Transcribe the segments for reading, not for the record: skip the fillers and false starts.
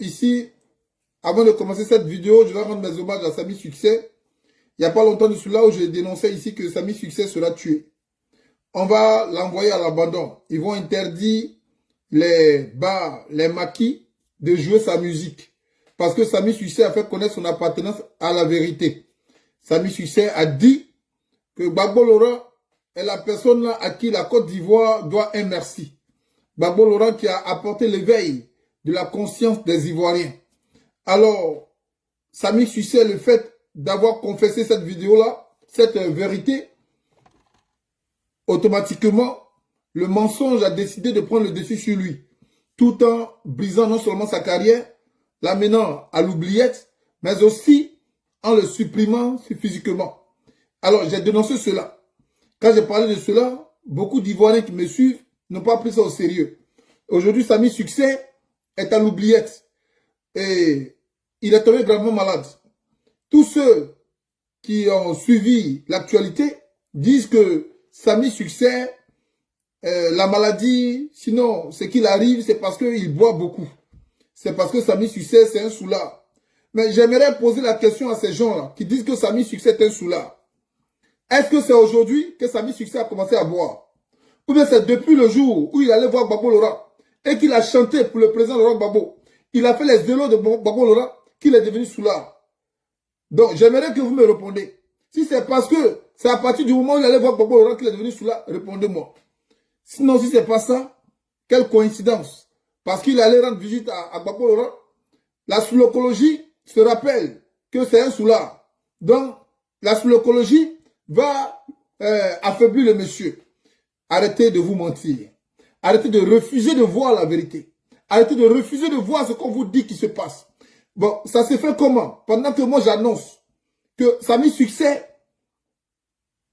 ici, avant de commencer cette vidéo, je dois rendre mes hommages à Samy Succès. Il n'y a pas longtemps de cela où j'ai dénoncé ici que Samy Succès sera tué. On va l'envoyer à l'abandon. Ils vont interdire les bars, les maquis de jouer sa musique. Parce que Samy Succès a fait connaître son appartenance à la vérité. Samy Succès a dit que Gbagbo Laurent est la personne là à qui la Côte d'Ivoire doit un merci. Gbagbo Laurent qui a apporté l'éveil de la conscience des Ivoiriens. Alors, Samy Succès, le fait d'avoir confessé cette vidéo-là, cette vérité, automatiquement, le mensonge a décidé de prendre le dessus sur lui, tout en brisant non seulement sa carrière, l'amenant à l'oubliette, mais aussi en le supprimant physiquement. Alors, j'ai dénoncé cela. Quand j'ai parlé de cela, beaucoup d'Ivoiriens qui me suivent n'ont pas pris ça au sérieux. Aujourd'hui, Samy Succès est à l'oubliette et il est tombé gravement malade. Tous ceux qui ont suivi l'actualité disent que Samy Succès, la maladie, sinon ce qu'il arrive, c'est parce qu'il boit beaucoup. C'est parce que Samy Succès, c'est un soulard. Mais j'aimerais poser la question à ces gens-là qui disent que Samy Succès est un soulard. Est-ce que c'est aujourd'hui que Samy Succès a commencé à boire? Ou bien c'est depuis le jour où il allait voir Gbagbo Laurent et qu'il a chanté pour le président Laurent Gbagbo. Il a fait les zélos de Gbagbo Laurent qu'il est devenu soulard. Donc j'aimerais que vous me répondiez. Si c'est parce que c'est à partir du moment où il allait voir Gbagbo Laurent qu'il est devenu soulard, répondez-moi. Sinon, si c'est pas ça, quelle coïncidence. Parce qu'il allait rendre visite à Gbagbo Laurent. La soulocologie se rappelle que c'est un soulard. Donc, la soulocologie va affaiblir le monsieur. Arrêtez de vous mentir. Arrêtez de refuser de voir la vérité. Arrêtez de refuser de voir ce qu'on vous dit qui se passe. Bon, ça se fait comment? Pendant que moi j'annonce que Samy Succès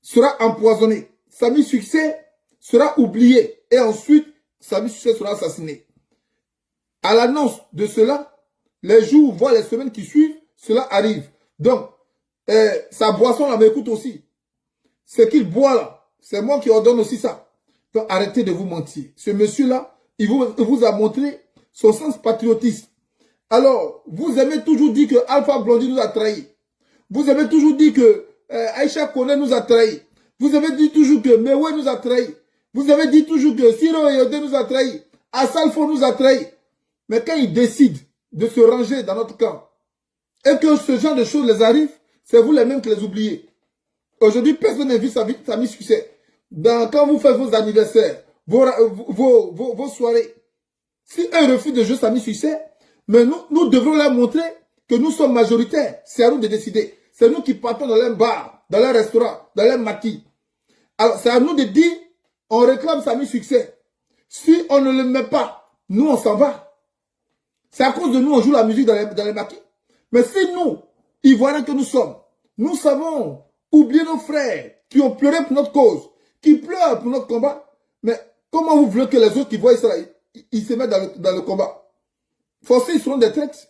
sera empoisonné. Samy Succès sera oublié. Et ensuite, Samy Succès sera assassiné. À l'annonce de cela, les jours, voire les semaines qui suivent, cela arrive. Donc, sa boisson là m'écoute aussi. Ce qu'il boit là, c'est moi qui ordonne aussi ça. Donc arrêtez de vous mentir. Ce monsieur-là, il vous a montré son sens patriotisme. Alors, vous aimez toujours dire que Alpha Blondy nous a trahis. Vous aimez toujours dire que Aïcha Kone nous a trahis. Vous avez dit toujours que Mewe nous a trahis. Vous avez dit toujours que Siro Yode nous a trahis. Assalfo nous a trahis. Mais quand ils décident de se ranger dans notre camp et que ce genre de choses les arrive, c'est vous les mêmes qui les oubliez. Aujourd'hui, personne n'a vu Samy Succès. Quand vous faites vos anniversaires, vos soirées, si eux refusent de jouer Samy Succès, mais nous devrons leur montrer que nous sommes majoritaires. C'est à nous de décider. C'est nous qui partons dans les bars, dans les restaurants, dans les maquis. Alors, c'est à nous de dire, on réclame Samy Succès. Si on ne le met pas, nous, on s'en va. C'est à cause de nous, on joue la musique dans les maquis. Mais si nous, Ivoiriens que nous sommes, nous savons oublier nos frères qui ont pleuré pour notre cause, qui pleurent pour notre combat, mais comment vous voulez que les autres qui voient ça, ils se mettent dans le combat? Forcés, ils seront des traîtres.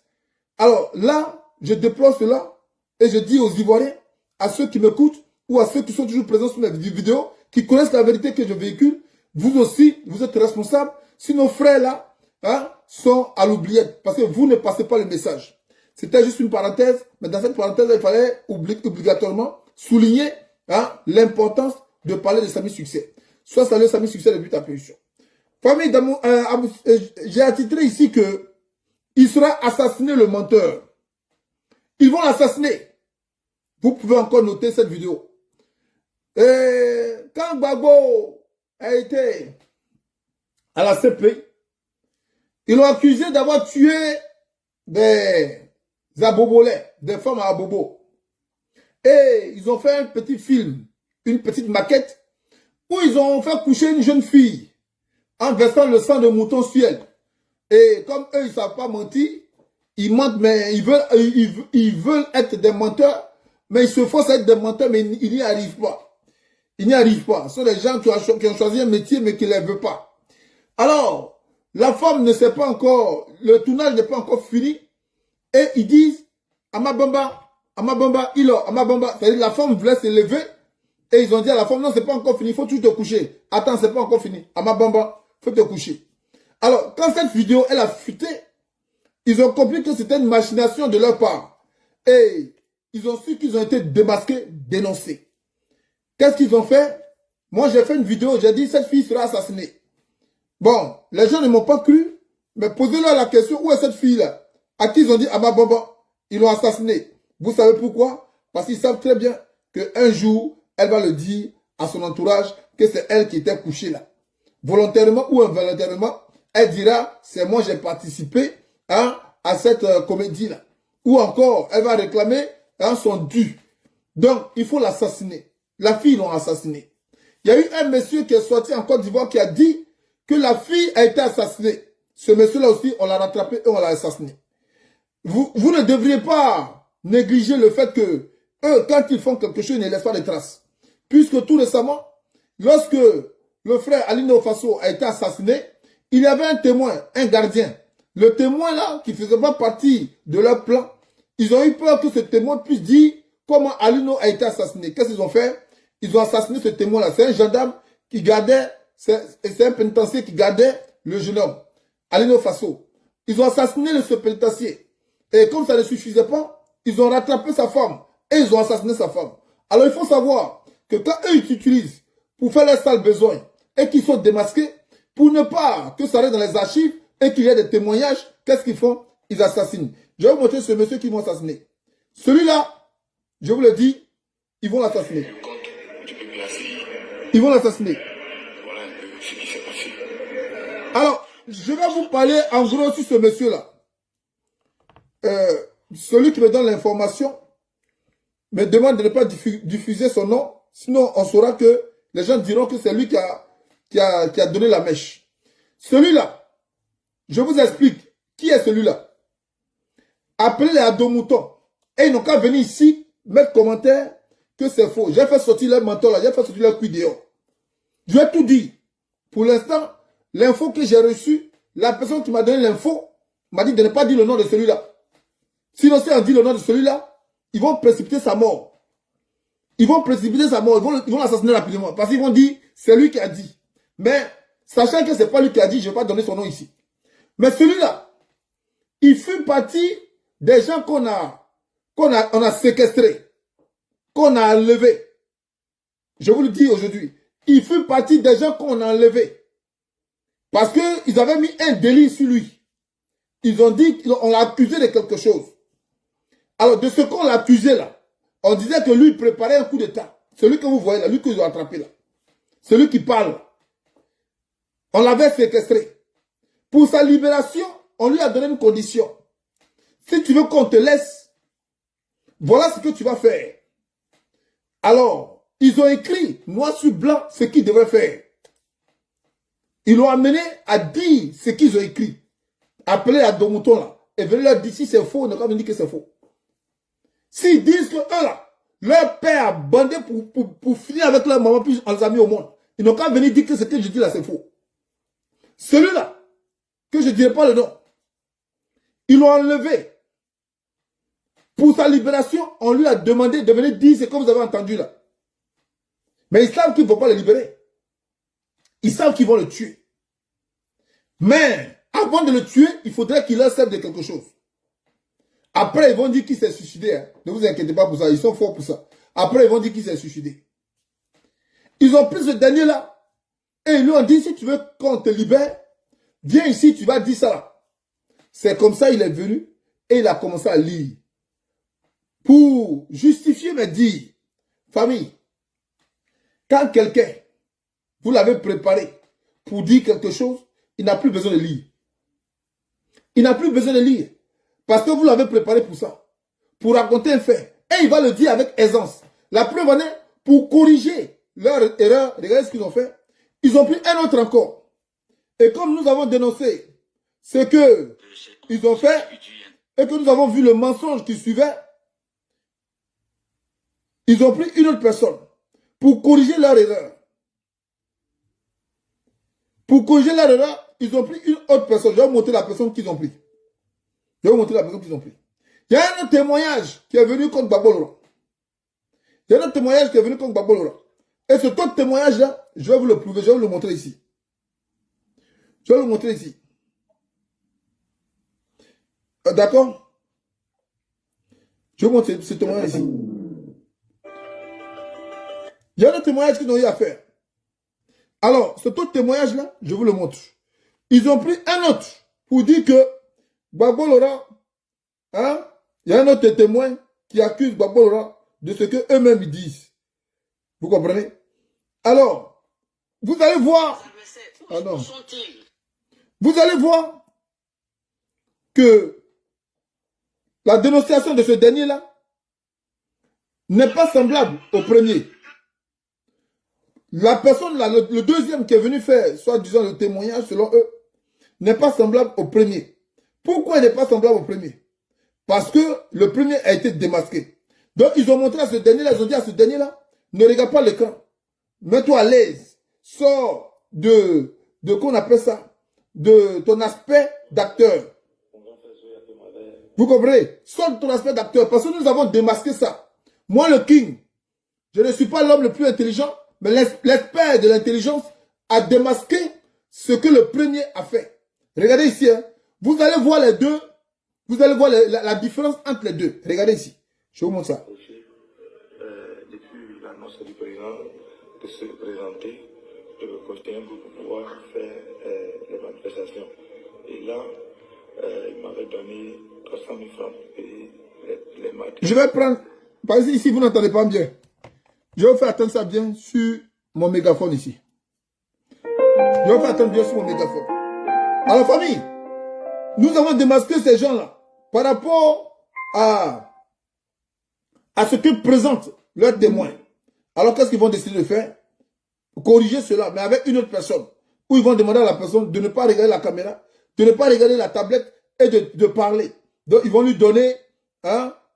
Alors là, je déplore cela et je dis aux Ivoiriens, à ceux qui m'écoutent ou à ceux qui sont toujours présents sur mes vidéos, qui connaissent la vérité que je véhicule, vous aussi, vous êtes responsables si nos frères là sont à l'oubliette, parce que vous ne passez pas le message. C'était juste une parenthèse, mais dans cette parenthèse, il fallait obligatoirement souligner l'importance de parler de Samy Succès. Soit saluer Samy Succès depuis ta position. Famille d'amour, j'ai attitré ici que il sera assassiné le menteur. Ils vont l'assassiner. Vous pouvez encore noter cette vidéo. Et quand Gbagbo a été à la CPI, ils l'ont accusé d'avoir tué des abobolais, des femmes à abobo. Et ils ont fait un petit film, une petite maquette, où ils ont fait coucher une jeune fille en versant le sang de mouton sur elle. Et comme eux, ils ne savent pas mentir, ils mentent, mais ils veulent être des menteurs, mais ils se forcent à être des menteurs, mais ils n'y arrivent pas. Ils n'y arrivent pas. Ce sont des gens qui ont choisi un métier, mais qui ne les veulent pas. Alors, la femme ne sait pas encore, le tournage n'est pas encore fini, et ils disent, Amabamba, Ilo, Amabamba, c'est-à-dire la femme voulait se lever, et ils ont dit à la femme, non, c'est pas encore fini, il faut tout te coucher. Attends, c'est pas encore fini. Amabamba, faut te coucher. Alors, quand cette vidéo, elle a fuité, Ils ont compris que c'était une machination de leur part. Et ils ont su qu'ils ont été démasqués, dénoncés. Qu'est-ce qu'ils ont fait? Moi, j'ai fait une vidéo, j'ai dit, cette fille sera assassinée. Bon, les gens ne m'ont pas cru, mais posez-leur la question, où est cette fille-là? À qui ils ont dit, ah bah, ils l'ont assassinée. Vous savez pourquoi? Parce qu'ils savent très bien qu'un jour, elle va le dire à son entourage que c'est elle qui était couchée là. Volontairement ou involontairement, elle dira, c'est moi j'ai participé hein, à cette comédie-là. Ou encore, elle va réclamer hein, son dû. Donc, il faut l'assassiner. La fille l'ont assassinée. Il y a eu un monsieur qui est sorti en Côte d'Ivoire qui a dit que la fille a été assassinée. Ce monsieur-là aussi, on l'a rattrapé et on l'a assassiné. Vous ne devriez pas négliger le fait que eux, quand ils font quelque chose, ils ne laissent pas de traces. Puisque tout récemment, lorsque le frère Alino Faso a été assassiné, il y avait un témoin, un gardien. Le témoin là, qui ne faisait pas partie de leur plan, ils ont eu peur que ce témoin puisse dire comment Alino a été assassiné. Qu'est-ce qu'ils ont fait? Ils ont assassiné ce témoin-là. C'est un gendarme qui gardait, c'est un pénitencier qui gardait le jeune homme, Alino Faso. Ils ont assassiné ce pénitencier. Et comme ça ne suffisait pas, ils ont rattrapé sa femme et ils ont assassiné sa femme. Alors il faut savoir que quand eux ils utilisent pour faire leurs sales besoins et qu'ils sont démasqués, pour ne pas que ça reste dans les archives et qu'il y ait des témoignages, qu'est-ce qu'ils font? Ils assassinent. Je vais vous montrer ce monsieur qui vont assassiner. Celui-là, je vous le dis, ils vont l'assassiner. Ils vont l'assassiner. Voilà un peu ce qui s'est passé. Alors, je vais vous parler en gros sur ce monsieur-là. Celui qui me donne l'information me demande de ne pas diffuser son nom, sinon on saura que les gens diront que c'est lui qui a donné la mèche. Celui-là, je vous explique qui est celui-là. Appelez-les à dos moutons. Et ils n'ont qu'à venir ici mettre commentaire que c'est faux. J'ai fait sortir leur menton là, j'ai fait sortir leur cuit dehors. Je vais tout dire. Pour l'instant, l'info que j'ai reçue, la personne qui m'a donné l'info m'a dit de ne pas dire le nom de celui-là. Sinon, si on dit le nom de celui-là, ils vont précipiter sa mort. Ils vont précipiter sa mort. Ils vont l'assassiner rapidement. Parce qu'ils vont dire, c'est lui qui a dit. Mais, sachant que ce n'est pas lui qui a dit, je ne vais pas donner son nom ici. Mais celui-là, il fait partie des gens qu'on a séquestrés, qu'on a enlevés. Je vous le dis aujourd'hui. Il fait partie des gens qu'on a enlevés. Parce qu'ils avaient mis un délit sur lui. Ils ont dit qu'on l'a accusé de quelque chose. Alors, de ce qu'on l'a accusé là, on disait que lui préparait un coup d'État. Celui que vous voyez là, lui qu'ils ont attrapé là. Celui qui parle. On l'avait séquestré. Pour sa libération, on lui a donné une condition. Si tu veux qu'on te laisse, voilà ce que tu vas faire. Alors, ils ont écrit noir sur blanc ce qu'ils devaient faire. Ils l'ont amené à dire ce qu'ils ont écrit. Appelez à dos mouton là. Et venez leur dire si c'est faux, on n'a pas venir que c'est faux. S'ils disent que eux là, leur père a bandé pour finir avec leur maman, puis on les a mis au monde. Ils n'ont qu'à venir dire que ce que je dis là, c'est faux. Celui-là, que je ne dirai pas le nom, ils l'ont enlevé. Pour sa libération, on lui a demandé de venir dire ce que vous avez entendu là. Mais ils savent qu'ils ne vont pas le libérer. Ils savent qu'ils vont le tuer. Mais avant de le tuer, il faudrait qu'il leur serve de quelque chose. Après, ils vont dire qu'il s'est suicidé. Hein. Ne vous inquiétez pas pour ça. Ils sont forts pour ça. Après, ils vont dire qu'il s'est suicidé. Ils ont pris ce dernier-là. Et ils lui ont dit, si tu veux qu'on te libère, viens ici, tu vas dire ça là. C'est comme ça il est venu. Et il a commencé à lire. Pour justifier mes dires. Famille, quand quelqu'un, vous l'avez préparé pour dire quelque chose, il n'a plus besoin de lire. Il n'a plus besoin de lire. Parce que vous l'avez préparé pour ça. Pour raconter un fait. Et il va le dire avec aisance. La preuve en est, pour corriger leur erreur, regardez ce qu'ils ont fait. Ils ont pris un autre encore. Et comme nous avons dénoncé ce qu'ils ont fait, et que nous avons vu le mensonge qui suivait, ils ont pris une autre personne pour corriger leur erreur. Pour corriger leur erreur, ils ont pris une autre personne. Je vais vous montrer la personne qu'ils ont pris. Je vais vous montrer la personne qu'ils ont pris. Il y a un autre témoignage qui est venu contre Gbagbo Laurent. Il y a un autre témoignage qui est venu contre Gbagbo Laurent. Et ce autre témoignage-là, je vais vous le prouver, je vais vous le montrer ici. Je vais vous le montrer ici. D'accord? Je vous montre ce témoignage ici. Il y a un autre témoignage qu'ils ont eu à faire. Alors, cet autre témoignage-là, je vous le montre. Ils ont pris un autre pour dire que Gbagbo Laurent, hein, il y a un autre témoin qui accuse Gbagbo Laurent de ce qu'eux-mêmes disent. Vous comprenez? Alors, vous allez voir. Ah non. Vous allez voir que la dénonciation de ce dernier-là n'est pas semblable au premier. La personne, là, le deuxième qui est venu faire, soi-disant le témoignage, selon eux, n'est pas semblable au premier. Pourquoi il n'est pas semblable au premier? Parce que le premier a été démasqué. Donc, ils ont montré à ce dernier-là, ils ont dit à ce dernier-là, ne regarde pas l'écran. Mets-toi à l'aise. Sors de qu'on appelle ça, de ton aspect d'acteur. Vous comprenez? Sors de ton aspect d'acteur. Parce que nous avons démasqué ça. Moi, le king, je ne suis pas l'homme le plus intelligent, mais l'expert de l'intelligence a démasqué ce que le premier a fait. Regardez ici, hein. Vous allez voir les deux. Vous allez voir la différence entre les deux. Regardez ici. Je vous montre ça. Depuis l'annonce du président de se présenter, de le costume pour pouvoir faire les manifestations. Et là, il m'avait donné 300 000 francs pour payer les matériaux. Je vais prendre, parce que ici vous n'entendez pas bien. Je vais faire attendre ça bien sur mon mégaphone ici. Je vais faire attendre bien sur mon mégaphone. Alors famille, nous avons démasqué ces gens-là par rapport à ce que présente leur témoin. Alors qu'est-ce qu'ils vont décider de faire? Corriger cela, mais avec une autre personne. Où ils vont demander à la personne de ne pas regarder la caméra, de ne pas regarder la tablette et de parler. Donc ils vont lui donner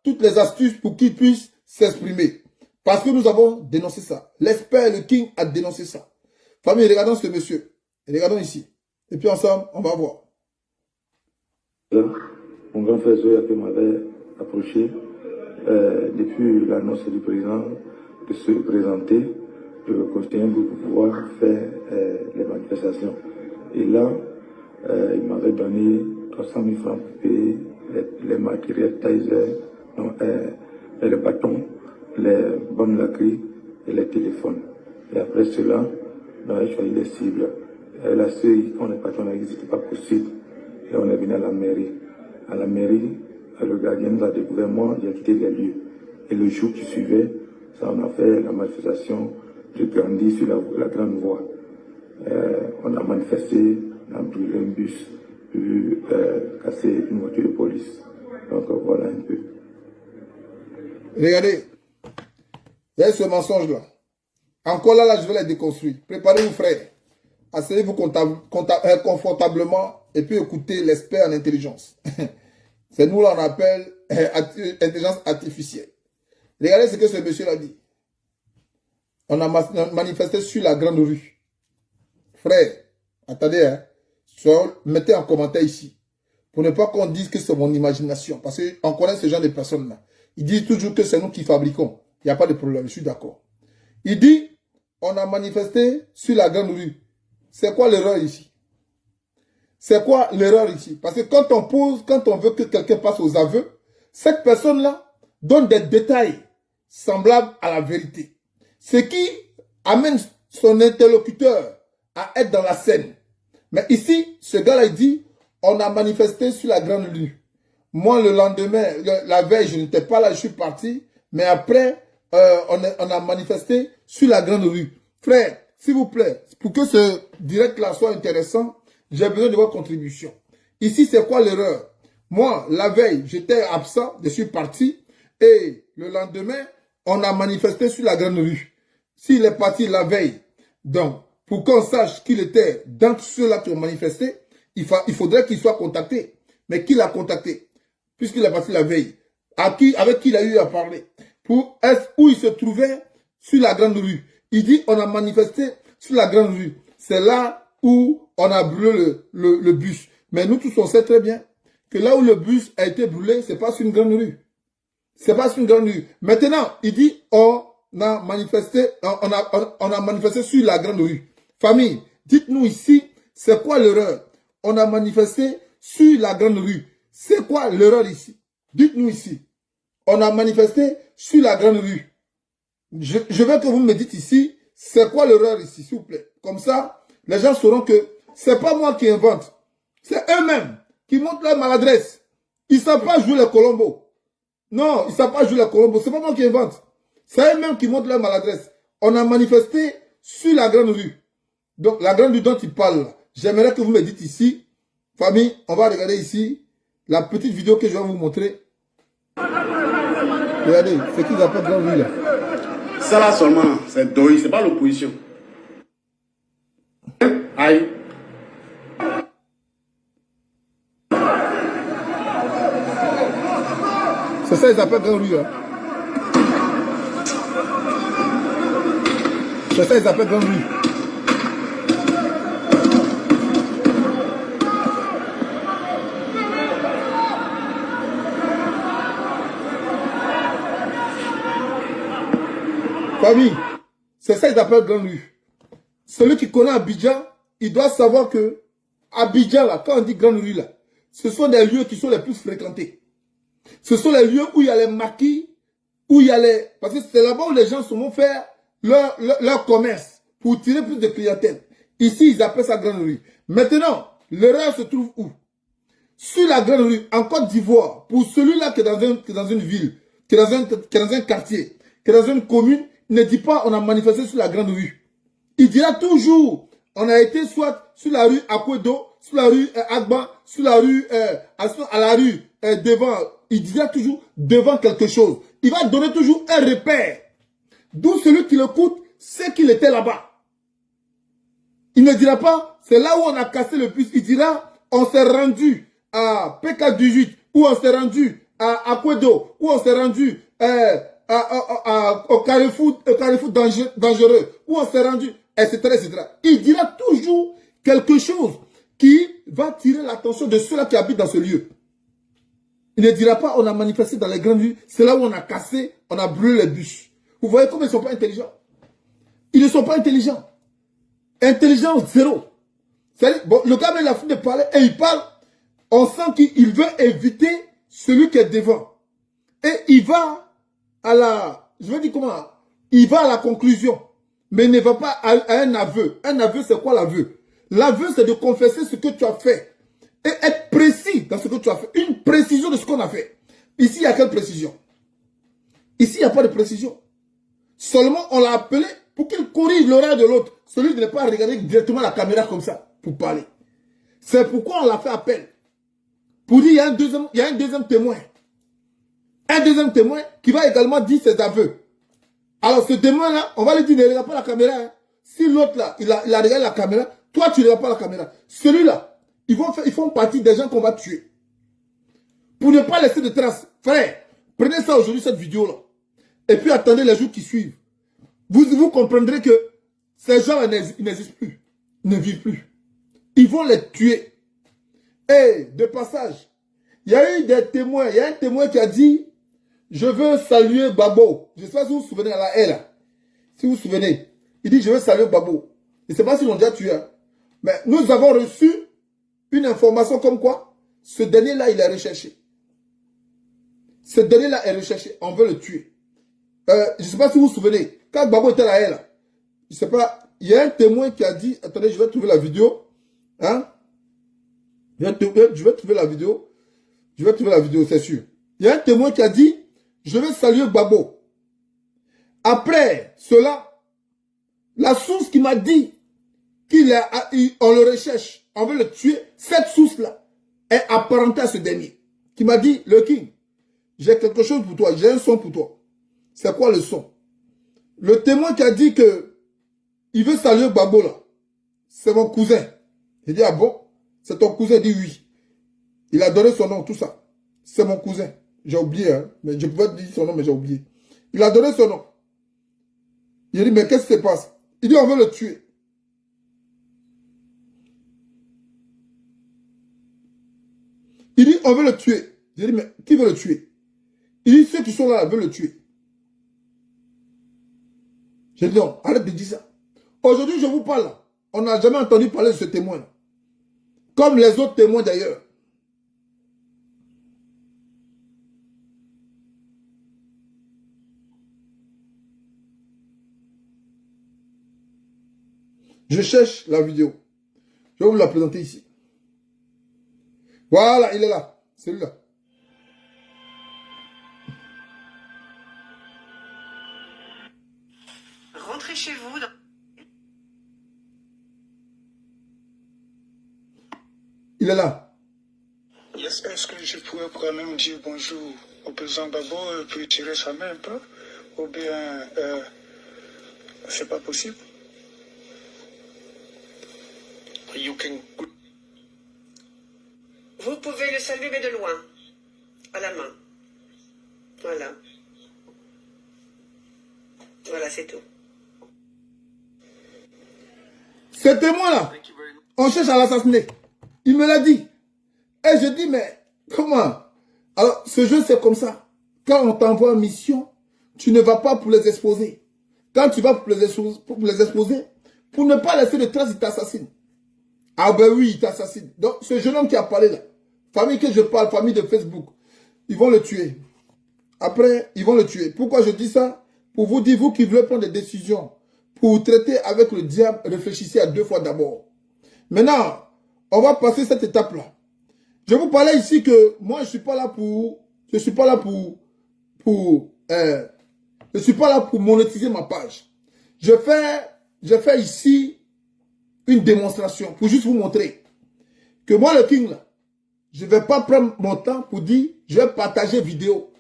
toutes les astuces pour qu'il puisse s'exprimer. Parce que nous avons dénoncé ça. L'expert, le king, a dénoncé ça. Famille, regardons ce monsieur. Regardons ici. Et puis ensemble, on va voir. Là, mon grand frère Zoé m'avait approché depuis l'annonce du président de se présenter, de le costume pour pouvoir faire les manifestations. Et là, il m'avait donné 300 000 francs pour payer les matériels taser, et les bâtons, les bombes lacrées et les téléphones. Et après cela, on a choisi les cibles. Et la série, quand on est parti, on a dit que ce n'était pas possible. Et on est venu à la mairie. À la mairie, le gardien nous a découvert, moi, j'ai quitté les lieux. Et le jour qui suivait, ça, on a fait la manifestation de Gandhi sur la grande voie. On a manifesté, on a brûlé un bus, puis cassé une voiture de police. Donc voilà un peu. Regardez, il y a ce mensonge-là. Encore là, je vais les déconstruire. Préparez-vous, frères. Asseyez-vous confortablement et puis écoutez l'expert en intelligence. C'est nous, là, on appelle intelligence artificielle. Regardez ce que ce monsieur a dit. On a manifesté sur la grande rue. Frère, attendez, hein. Mettez en commentaire ici. Pour ne pas qu'on dise que c'est mon imagination. Parce qu'on connaît ce genre de personnes-là. Ils disent toujours que c'est nous qui fabriquons. Il n'y a pas de problème, je suis d'accord. Il dit, on a manifesté sur la grande rue. C'est quoi l'erreur ici? C'est quoi l'erreur ici? Parce que quand on veut que quelqu'un passe aux aveux, cette personne-là donne des détails semblables à la vérité. Ce qui amène son interlocuteur à être dans la scène. Mais ici, ce gars-là, il dit, on a manifesté sur la grande rue. Moi, le lendemain, la veille, je n'étais pas là, je suis parti. Mais après, on a manifesté sur la grande rue. Frère, s'il vous plaît, pour que ce direct-là soit intéressant, j'ai besoin de votre contribution. Ici, c'est quoi l'erreur? Moi, la veille, j'étais absent, je suis parti. Et le lendemain, on a manifesté sur la grande rue. S'il est parti la veille, donc, pour qu'on sache qu'il était dans ceux-là qui ont manifesté, il faudrait qu'il soit contacté. Mais qui l'a contacté? Puisqu'il est parti la veille. Avec qui il a eu à parler? Où il se trouvait sur la grande rue. Il dit, on a manifesté sur la grande rue. C'est là où on a brûlé le bus. Mais nous tous, on sait très bien que là où le bus a été brûlé, c'est pas sur une grande rue. C'est pas sur une grande rue. Maintenant, il dit, on a manifesté sur la grande rue. Famille, dites-nous ici, c'est quoi l'erreur? On a manifesté sur la grande rue. C'est quoi l'erreur ici? Dites-nous ici. On a manifesté sur la grande rue. Je veux que vous me dites ici, c'est quoi l'erreur ici, s'il vous plaît. Comme ça, les gens sauront que c'est pas moi qui invente. C'est eux-mêmes qui montrent leur maladresse. Ils ne savent pas jouer les Colombo. Non, ils ne savent pas jouer les Colombo. C'est pas moi qui invente. C'est eux-mêmes qui montrent leur maladresse. On a manifesté sur la grande rue. Donc, la grande rue dont ils parlent, j'aimerais que vous me dites ici, famille, on va regarder ici la petite vidéo que je vais vous montrer. Regardez, c'est qu'ils appellent grande rue là. Ça là seulement, c'est Doi, c'est pas l'opposition. Aïe. C'est ça, ils appellent grande rue. Hein. C'est ça, ils appellent grande rue. Famille, c'est ça, ils appellent grande rue. Celui qui connaît Abidjan, il doit savoir que Abidjan, là, quand on dit grande rue, là, ce sont des lieux qui sont les plus fréquentés. Ce sont les lieux où il y a les maquis, où il y a les... Parce que c'est là-bas où les gens se vont faire leur commerce pour tirer plus de clientèle. Ici, ils appellent ça grande rue. Maintenant, l'erreur se trouve où? Sur la grande rue, en Côte d'Ivoire, pour celui-là qui est dans une ville, qui est dans un quartier, qui est dans une commune, ne dit pas on a manifesté sur la grande rue. Il dira toujours on a été soit sur la rue Akwedo, sur la rue Agba, sur la rue à la rue devant. Il dira toujours devant quelque chose. Il va donner toujours un repère. D'où celui qui l'écoute sait qu'il était là-bas. Il ne dira pas c'est là où on a cassé le plus. Il dira on s'est rendu à PK18, ou on s'est rendu à Akwedo, ou on s'est rendu au carrefour dangereux, où on s'est rendu, etc., etc. Il dira toujours quelque chose qui va tirer l'attention de ceux-là qui habitent dans ce lieu. Il ne dira pas on a manifesté dans les grandes rues, c'est là où on a cassé, on a brûlé les bus. Vous voyez comme ils ne sont pas intelligents. Ils ne sont pas intelligents. Intelligence zéro. Bon, le gars, il a fini de parler et il parle, on sent qu'il veut éviter celui qui est devant. Et il va à la, je veux dire comment, il va à la conclusion, mais il ne va pas à un aveu. Un aveu, c'est quoi l'aveu? L'aveu, c'est de confesser ce que tu as fait et être précis dans ce que tu as fait. Une précision de ce qu'on a fait. Ici, il y a quelle précision? Ici, il n'y a pas de précision. Seulement, on l'a appelé pour qu'il corrige l'oreille de l'autre. Celui de ne pas regarder directement la caméra comme ça pour parler. C'est pourquoi on l'a fait appel. Pour dire, il y a un deuxième témoin. Un deuxième témoin qui va également dire ses aveux. Alors ce témoin-là, on va lui dire, ne regarde pas la caméra. Hein. Si l'autre là, il a regardé la caméra, toi tu ne regardes pas la caméra. Celui-là, ils font partie des gens qu'on va tuer. Pour ne pas laisser de traces. Frère, prenez ça aujourd'hui, cette vidéo-là. Et puis attendez les jours qui suivent. Vous comprendrez que ces gens n'existent plus. Ne vivent plus. Ils vont les tuer. Et de passage, il y a eu des témoins. Il y a un témoin qui a dit je veux saluer Babo. Je ne sais pas si vous vous souvenez à la haie là. Si vous vous souvenez. Il dit je veux saluer Babo. Je ne sais pas s'ils l'ont déjà tué. Hein. Mais nous avons reçu une information comme quoi ce dernier-là, il est recherché. Ce dernier-là est recherché. On veut le tuer. Je ne sais pas si vous vous souvenez. Quand Babo était à la haie là. Je ne sais pas. Il y a un témoin qui a dit attendez, je vais trouver la vidéo. Hein? Je vais trouver la vidéo. Je vais trouver la vidéo, c'est sûr. Il y a un témoin qui a dit je vais saluer Babo. Après cela, la source qui m'a dit on le recherche, on veut le tuer, cette source-là est apparentée à ce dernier. Qui m'a dit, le King, j'ai quelque chose pour toi, j'ai un son pour toi. C'est quoi le son? Le témoin qui a dit que il veut saluer Babo là, c'est mon cousin. Il dit, ah bon? C'est ton cousin? Il dit oui. Il a donné son nom, tout ça. C'est mon cousin. J'ai oublié, hein. Mais je pouvais dire son nom, mais j'ai oublié. Il a donné son nom. Il a dit, mais qu'est-ce qui se passe? Il dit, on veut le tuer. Il dit, on veut le tuer. J'ai dit, mais qui veut le tuer? Il dit, ceux qui sont là veulent le tuer. J'ai dit, non, arrête de dire ça. Aujourd'hui, je vous parle. On n'a jamais entendu parler de ce témoin. Comme les autres témoins d'ailleurs. Je cherche la vidéo. Je vais vous la présenter ici. Voilà, il est là. Celui-là. Rentrez chez vous. Il est là. Est-ce que je pourrais quand même dire bonjour au président Gbagbo et puis tirer sa main un peu? Ou bien, c'est pas possible? Vous pouvez le saluer, mais de loin. À la main. Voilà. Voilà, c'est tout. Ce témoin-là, on cherche à l'assassiner. Il me l'a dit. Et je dis, mais comment? Alors, ce jeu, c'est comme ça. Quand on t'envoie en mission, tu ne vas pas pour les exposer. Quand tu vas pour les exposer, pour ne pas laisser de traces, il t'assassine. Ah ben oui, il t'assassine. Donc, ce jeune homme qui a parlé là, famille que je parle, famille de Facebook, ils vont le tuer. Après, ils vont le tuer. Pourquoi je dis ça? Pour vous dire, vous qui voulez prendre des décisions, pour traiter avec le diable, réfléchissez à 2 fois d'abord. Maintenant, on va passer cette étape-là. Je vous parlais ici que moi, je ne suis pas là pour monétiser ma page. Je fais ici une démonstration pour juste vous montrer que moi, le King, là, je ne vais pas prendre mon temps pour dire, je vais partager vidéo.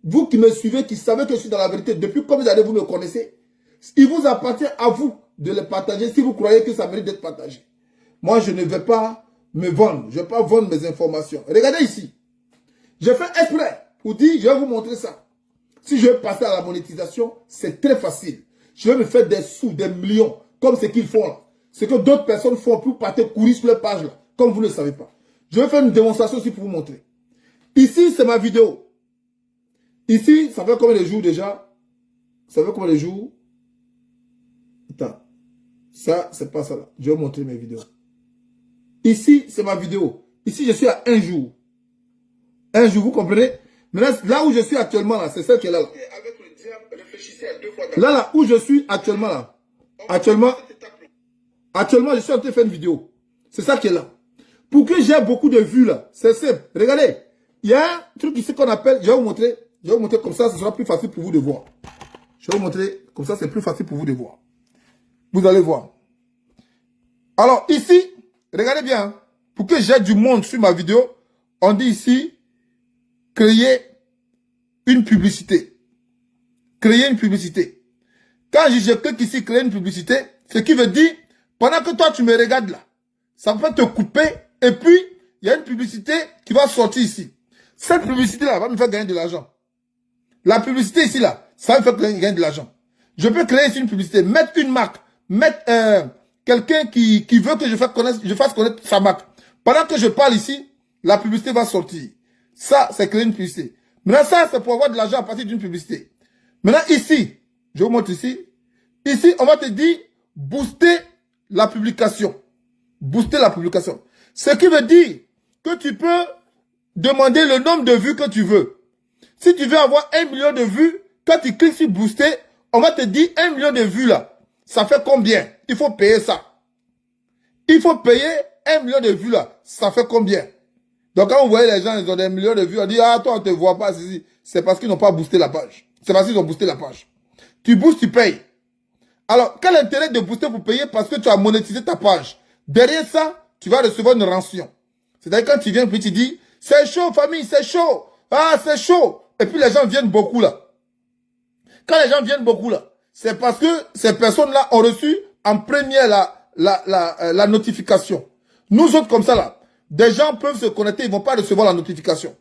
Vous qui me suivez, qui savez que je suis dans la vérité, depuis combien d'années vous me connaissez, il vous appartient à vous de le partager si vous croyez que ça mérite d'être partagé. Moi, je ne vais pas me vendre. Je ne vais pas vendre mes informations. Regardez ici. Je fais exprès pour dire, je vais vous montrer ça. Si je vais passer à la monétisation, c'est très facile. Je vais me faire des sous, des millions, comme ce qu'ils font là. Ce que d'autres personnes font pour partir courir sur leur page là, comme vous ne le savez pas. Je vais faire une démonstration aussi pour vous montrer. Ici, c'est ma vidéo. Ici, ça fait combien de jours déjà? Ça fait combien de jours? Attends. Ça, c'est pas ça là. Je vais vous montrer mes vidéos. Ici, c'est ma vidéo. Ici, je suis à 1 jour. 1 jour, vous comprenez? Maintenant, là où je suis actuellement là, c'est celle qui est là. Là où je suis actuellement là. Actuellement, je suis en train de faire une vidéo. C'est ça qui est là. Pour que j'ai beaucoup de vues là, c'est simple. Regardez, il y a un truc ici qu'on appelle, je vais vous montrer comme ça, ce sera plus facile pour vous de voir. Je vais vous montrer, comme ça, c'est plus facile pour vous de voir. Vous allez voir. Alors ici, regardez bien, hein, pour que j'ai du monde sur ma vidéo, on dit ici, créer une publicité. Créer une publicité. Quand je clique ici, créer une publicité, ce qui veut dire, pendant que toi tu me regardes là, ça peut te couper, et puis, il y a une publicité qui va sortir ici. Cette publicité-là va me faire gagner de l'argent. La publicité ici, là, ça va me faire gagner de l'argent. Je peux créer ici une publicité, mettre une marque, mettre quelqu'un qui veut que je fasse connaître sa marque. Pendant que je parle ici, la publicité va sortir. Ça, c'est créer une publicité. Maintenant, ça, c'est pour avoir de l'argent à partir d'une publicité. Maintenant, ici, je vous montre ici. Ici, on va te dire, booster la publication. Booster la publication. Ce qui veut dire que tu peux demander le nombre de vues que tu veux. Si tu veux avoir 1 million de vues, quand tu cliques sur booster, on va te dire 1 million de vues là. Ça fait combien? Il faut payer ça. Il faut payer 1 million de vues là. Ça fait combien? Donc quand vous voyez les gens, ils ont des millions de vues, on dit, ah toi on te voit pas. C'est parce qu'ils n'ont pas boosté la page. C'est parce qu'ils ont boosté la page. Tu boostes, tu payes. Alors, quel intérêt de booster pour payer parce que tu as monétisé ta page? Derrière ça, tu vas recevoir une rançon. C'est-à-dire quand tu viens puis tu dis, c'est chaud famille, c'est chaud. Ah, c'est chaud. Et puis les gens viennent beaucoup là. Quand les gens viennent beaucoup là, c'est parce que ces personnes-là ont reçu en première la notification. Nous autres comme ça là, des gens peuvent se connecter, ils ne vont pas recevoir la notification.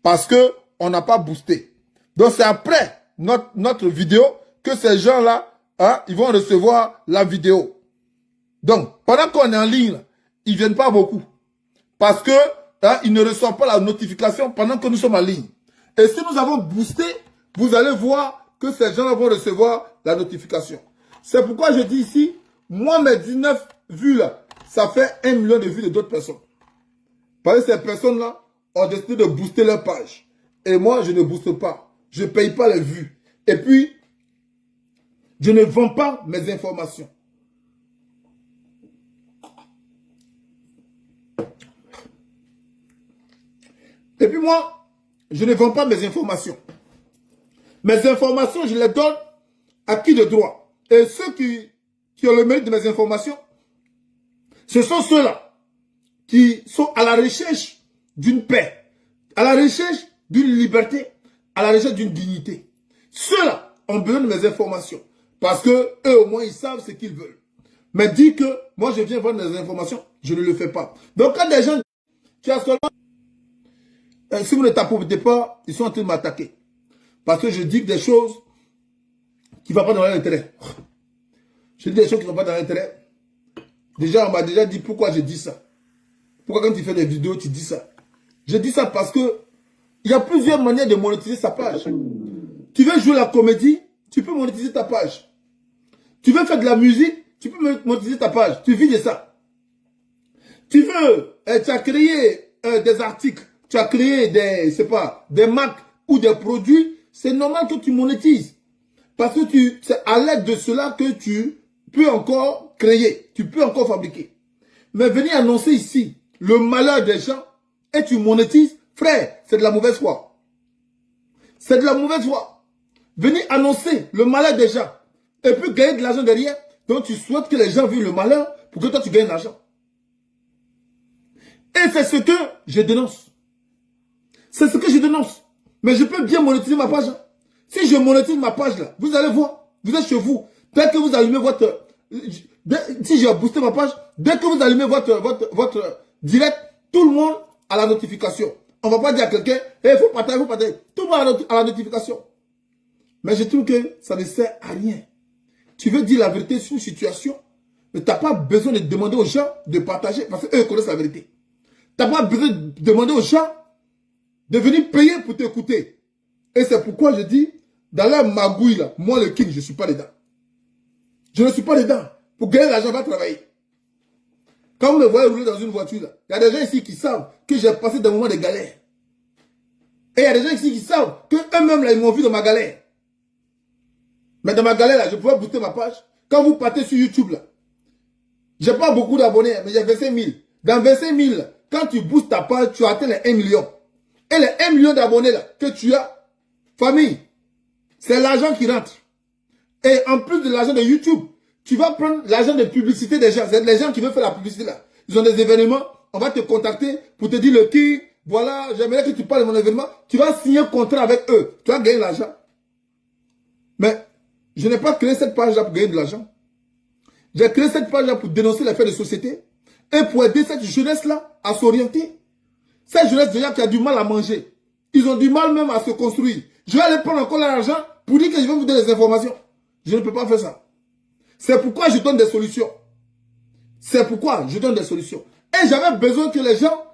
Parce que on n'a pas boosté. Donc c'est après notre vidéo que ces gens-là, hein, ils vont recevoir la vidéo. Donc, pendant qu'on est en ligne, là, ils ne viennent pas beaucoup. Parce que hein, ils ne reçoivent pas la notification pendant que nous sommes en ligne. Et si nous avons boosté, vous allez voir que ces gens-là vont recevoir la notification. C'est pourquoi je dis ici, moi mes 19 vues là, ça fait 1 million de vues de d'autres personnes. Parce que ces personnes-là ont décidé de booster leur page. Et moi, je ne booste pas. Je ne paye pas les vues. Et puis, je ne vends pas mes informations. Et puis moi, je ne vends pas mes informations. Mes informations, je les donne à qui de droit. Et ceux qui ont le mérite de mes informations, ce sont ceux-là qui sont à la recherche d'une paix, à la recherche d'une liberté, à la recherche d'une dignité. Ceux-là ont besoin de mes informations. Parce que eux au moins, ils savent ce qu'ils veulent. Mais dire que moi, je viens vendre des informations, je ne le fais pas. Donc, quand des gens qui ont seulement... si vous ne tapotez pas, ils sont en train de m'attaquer. Parce que je dis des choses qui ne vont pas dans leur intérêt. Je dis des choses qui ne vont pas dans leur intérêt. Déjà, on m'a déjà dit pourquoi je dis ça. Pourquoi quand tu fais des vidéos, tu dis ça. Je dis ça parce que il y a plusieurs manières de monétiser sa page. Tu veux jouer la comédie, tu peux monétiser ta page. Tu veux faire de la musique, tu peux monétiser ta page. Tu vis de ça. Tu veux, tu as créé des articles, tu as créé des, je sais pas, des marques ou des produits, c'est normal que tu monétises. Parce que c'est à l'aide de cela que tu peux encore créer, tu peux encore fabriquer. Mais venir annoncer ici le malheur des gens et tu monétises, frère, c'est de la mauvaise foi. C'est de la mauvaise foi. Venir annoncer le malheur des gens et puis gagner de l'argent derrière, donc tu souhaites que les gens vivent le malheur pour que toi tu gagnes de l'argent. Et c'est ce que je dénonce. C'est ce que je dénonce. Mais je peux bien monétiser ma page. Si je monétise ma page là, vous allez voir, vous êtes chez vous. Dès que vous allumez votre... Si j'ai boosté ma page, dès que vous allumez votre direct, tout le monde a la notification. On ne va pas dire à quelqu'un, il faut partager, il faut partager. Tout le monde a la notification. Mais je trouve que ça ne sert à rien. Tu veux dire la vérité sur une situation, mais tu n'as pas besoin de demander aux gens de partager parce qu'eux connaissent la vérité. Tu n'as pas besoin de demander aux gens de venir payer pour t'écouter. Et c'est pourquoi je dis, dans la magouille là, moi le king, je ne suis pas dedans. Je ne suis pas dedans. Pour gagner l'argent, va travailler. Quand vous me voyez rouler dans une voiture là, il y a des gens ici qui savent que j'ai passé des moments de galère. Et il y a des gens ici qui savent qu'eux-mêmes là, ils m'ont vu dans ma galère. Mais dans ma galère là, je pouvais booster ma page. Quand vous partez sur YouTube là, j'ai pas beaucoup d'abonnés, mais j'ai 25 000. Dans 25 000, quand tu boostes ta page, tu atteins les 1 million. Et les 1 million d'abonnés là, que tu as, famille, c'est l'argent qui rentre. Et en plus de l'argent de YouTube, tu vas prendre l'argent de publicité des gens. C'est les gens qui veulent faire la publicité là. Ils ont des événements, on va te contacter pour te dire le qui, voilà, j'aimerais que tu parles de mon événement. Tu vas signer un contrat avec eux. Tu vas gagner l'argent. Mais je n'ai pas créé cette page là pour gagner de l'argent. J'ai créé cette page là pour dénoncer les faits de société et pour aider cette jeunesse là à s'orienter. Cette jeunesse déjà qui a du mal à manger. Ils ont du mal même à se construire. Je vais aller prendre encore l'argent pour dire que je vais vous donner des informations. Je ne peux pas faire ça. C'est pourquoi je donne des solutions. C'est pourquoi je donne des solutions. Et j'avais besoin que les gens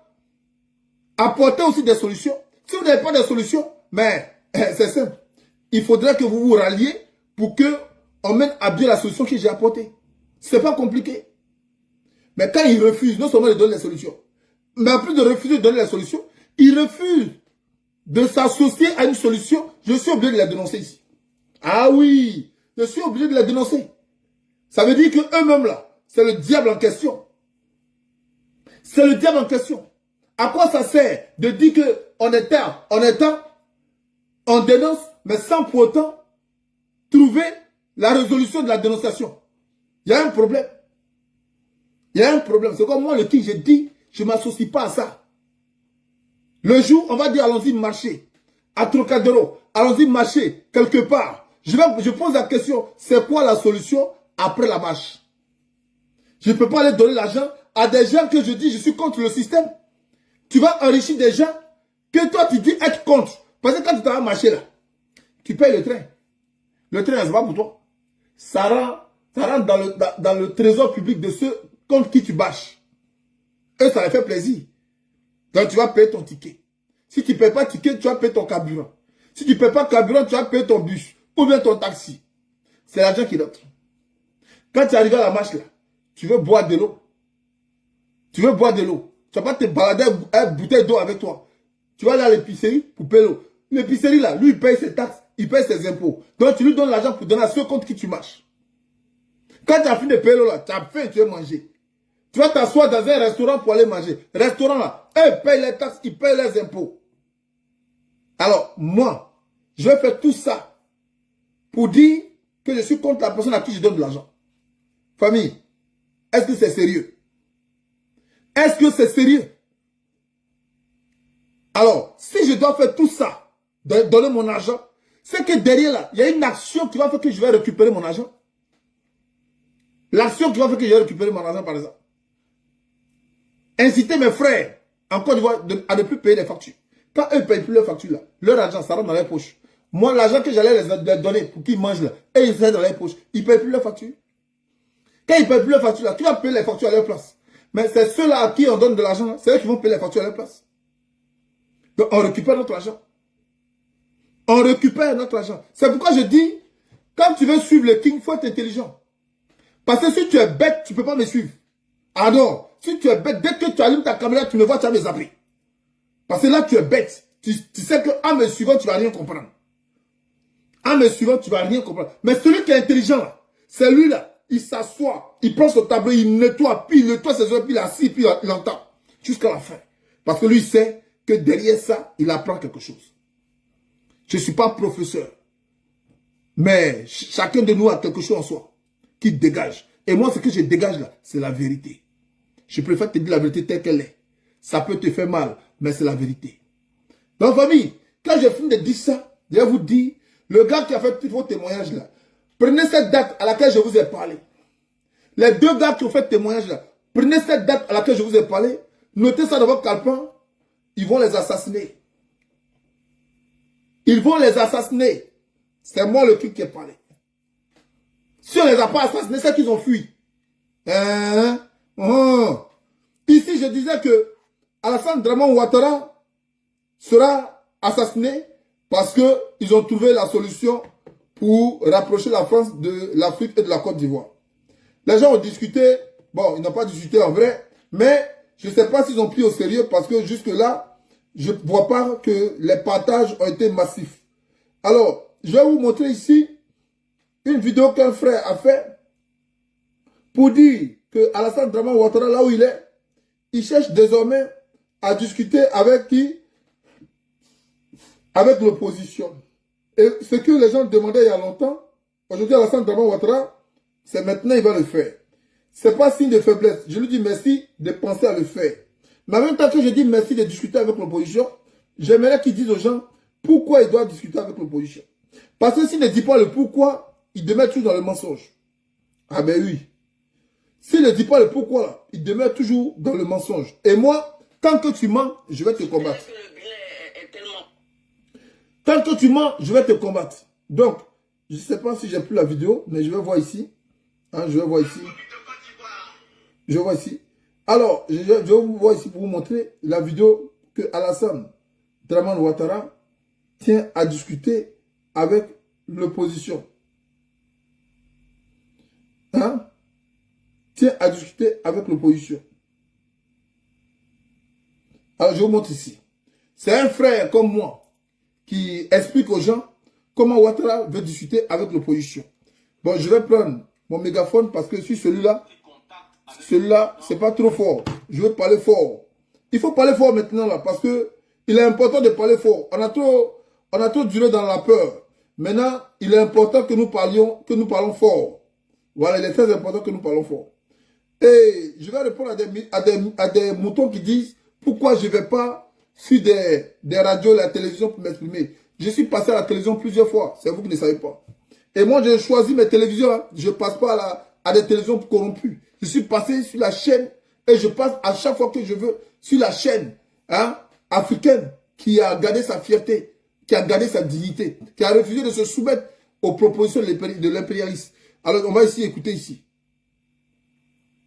apportent aussi des solutions. Si vous n'avez pas de solutions, mais c'est simple. Il faudrait que vous vous ralliez pour qu'on mène à bien la solution que j'ai apportée. C'est pas compliqué. Mais quand ils refusent, non seulement de donner les solutions, mais en plus de refuser de donner les solutions, ils refusent de s'associer à une solution. Je suis obligé de la dénoncer ici. Ah oui, je suis obligé de la dénoncer. Ça veut dire qu'eux-mêmes là, c'est le diable en question. C'est le diable en question. À quoi ça sert de dire qu'on est tard, on dénonce, mais sans pour autant trouver la résolution de la dénonciation? Il y a un problème. Il y a un problème. C'est comme moi, le qui j'ai dit, je ne m'associe pas à ça. Le jour, on va dire, allons-y marcher. À Trocadéro, allons-y marcher quelque part. Je pose la question, c'est quoi la solution après la marche? Je ne peux pas aller donner l'argent à des gens que je dis, je suis contre le système. Tu vas enrichir des gens que toi, tu dis être contre. Parce que quand tu vas marcher là, tu payes le train. Le train, c'est pas pour toi. Ça rentre dans le trésor public de ceux contre qui tu bâches. Et ça leur fait plaisir. Donc tu vas payer ton ticket. Si tu ne payes pas ticket, tu vas payer ton carburant. Si tu ne payes pas carburant, tu vas payer ton bus. Ou bien ton taxi. C'est l'argent qui rentre. Quand tu arrives à la marche là, tu veux boire de l'eau. Tu veux boire de l'eau. Tu ne vas pas te balader avec une bouteille d'eau avec toi. Tu vas aller à l'épicerie pour payer l'eau. L'épicerie là, lui il paye ses taxes, il paye ses impôts. Donc tu lui donnes l'argent pour donner à ceux contre qui tu marches. Quand tu as fini de payer l'eau là, tu as faim, tu veux manger. Tu vas t'asseoir dans un restaurant pour aller manger. Restaurant là, eux payent les taxes, ils payent les impôts. Alors, moi, je vais faire tout ça pour dire que je suis contre la personne à qui je donne de l'argent. Famille, est-ce que c'est sérieux? Est-ce que c'est sérieux? Alors, si je dois faire tout ça, donner mon argent, c'est que derrière là, il y a une action qui va faire que je vais récupérer mon argent. L'action qui va faire que je vais récupérer mon argent, par exemple. Inciter mes frères, en Côte d'Ivoire, à ne plus payer les factures. Quand eux ne payent plus leurs factures, là, leur argent, ça rentre dans les poches. Moi, l'argent que j'allais les donner pour qu'ils mangent, là, et ils restent dans les poches, ils ne payent plus leurs factures. Quand ils ne payent plus leurs factures, là, qui va payer les factures à leur place? Mais c'est ceux-là à qui on donne de l'argent, c'est eux qui vont payer les factures à leur place. Donc, on récupère notre argent. On récupère notre argent. C'est pourquoi je dis, quand tu veux suivre le king, il faut être intelligent. Parce que si tu es bête, tu ne peux pas me suivre. Ah non, si tu es bête, dès que tu allumes ta caméra, tu me vois, tu vas me zapper. Parce que là, tu es bête. Tu sais qu'en me suivant, tu ne vas rien comprendre. En me suivant, tu ne vas rien comprendre. Mais celui qui est intelligent, là, c'est lui là. Il s'assoit, il prend son tableau, il nettoie, puis il nettoie ses oreilles, puis il assis, puis il entend. Jusqu'à la fin. Parce que lui, il sait que derrière ça, il apprend quelque chose. Je ne suis pas professeur. Mais chacun de nous a quelque chose en soi qui dégage. Et moi, ce que je dégage là, c'est la vérité. Je préfère te dire la vérité telle qu'elle est. Ça peut te faire mal, mais c'est la vérité. Donc, famille, quand je finis de dire ça, je vais vous dire, le gars qui a fait tous vos témoignages là, prenez cette date à laquelle je vous ai parlé. Les deux gars qui ont fait témoignage là, prenez cette date à laquelle je vous ai parlé, notez ça dans votre calepin, ils vont les assassiner. Ils vont les assassiner. C'est moi le truc qui ai parlé. Si on ne les a pas assassinés, c'est qu'ils ont fui. Ici, je disais que Alassane Draman Ouattara sera assassiné parce qu'ils ont trouvé la solution pour rapprocher la France de l'Afrique et de la Côte d'Ivoire. Les gens ont discuté, bon, ils n'ont pas discuté en vrai, mais je ne sais pas s'ils ont pris au sérieux parce que jusque-là, je ne vois pas que les partages ont été massifs. Alors, je vais vous montrer ici une vidéo qu'un frère a fait pour dire que Alassane Draman Ouattara, là où il est, il cherche désormais à discuter avec qui? Avec l'opposition. Et ce que les gens demandaient il y a longtemps, aujourd'hui Alassane Draman Ouattara, c'est maintenant il va le faire. Ce n'est pas signe de faiblesse. Je lui dis merci de penser à le faire. Mais en même temps que je dis merci de discuter avec l'opposition, j'aimerais qu'ils disent aux gens pourquoi ils doivent discuter avec l'opposition. Parce que s'il ne dit pas le pourquoi, il demeure toujours dans le mensonge. Ah ben oui. S'il ne dit pas le pourquoi, il demeure toujours dans le mensonge. Et moi, tant que tu mens, je vais te combattre. Tant que tu mens, je vais te combattre. Donc, je ne sais pas si j'ai plus la vidéo, mais je vais voir ici. Hein, je vais voir ici. Je vois ici. Alors, je vais vous voir ici pour vous montrer la vidéo que Alassane Draman Ouattara tient à discuter avec l'opposition. Hein? Tient à discuter avec l'opposition. Alors, je vous montre ici. C'est un frère comme moi qui explique aux gens comment Ouattara veut discuter avec l'opposition. Bon, je vais prendre mon mégaphone parce que sur celui-là, c'est pas trop fort. Je veux parler fort. Il faut parler fort maintenant là parce que il est important de parler fort. On a trop duré dans la peur. Maintenant, il est important que nous parlons fort. Voilà, il est très important que nous parlons fort. Et je vais répondre à des moutons qui disent pourquoi je ne vais pas sur des radios, la télévision pour m'exprimer. Je suis passé à la télévision plusieurs fois. C'est vous qui ne savez pas. Et moi, j'ai choisi mes télévisions. Hein. Je ne passe pas à des télévisions corrompues. Je suis passé sur la chaîne et je passe à chaque fois que je veux sur la chaîne africaine qui a gardé sa fierté, qui a gardé sa dignité, qui a refusé de se soumettre aux propositions de l'impérialisme. Alors, on va ici écouter ici.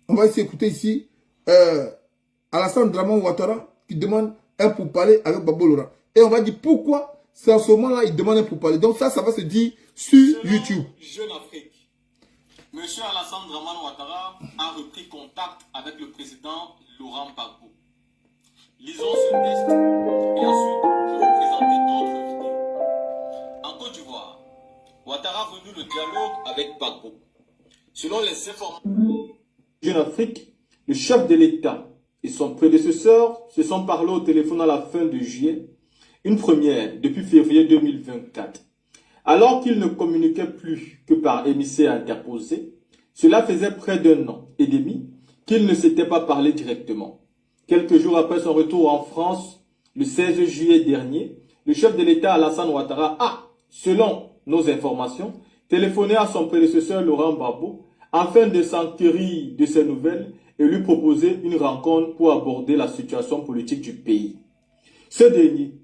On va ici écouter ici Alassane Draman Ouattara qui demande un pourparler avec Babo Laurent. Et on va dire pourquoi c'est en ce moment-là il demande un pourparler. Donc ça va se dire sur YouTube. Jeune Afrique. Monsieur Alassane Draman Ouattara a repris contact avec le président Laurent Gbagbo. Lisons ce texte et ensuite je vais vous présenter d'autres vidéos. En Côte d'Ivoire, Ouattara renoue le dialogue avec Gbagbo. Selon les informations Jeune Afrique, le chef de l'État et son prédécesseur se sont parlé au téléphone à la fin de juillet Une première depuis février 2024. Alors qu'il ne communiquait plus que par émissaire interposé, cela faisait près d'un an et demi qu'il ne s'était pas parlé directement. Quelques jours après son retour en France, le 16 juillet dernier, le chef de l'État Alassane Ouattara a, selon nos informations, téléphoné à son prédécesseur Laurent Gbagbo afin de s'enquérir de ses nouvelles et lui proposer une rencontre pour aborder la situation politique du pays. Ce dernier,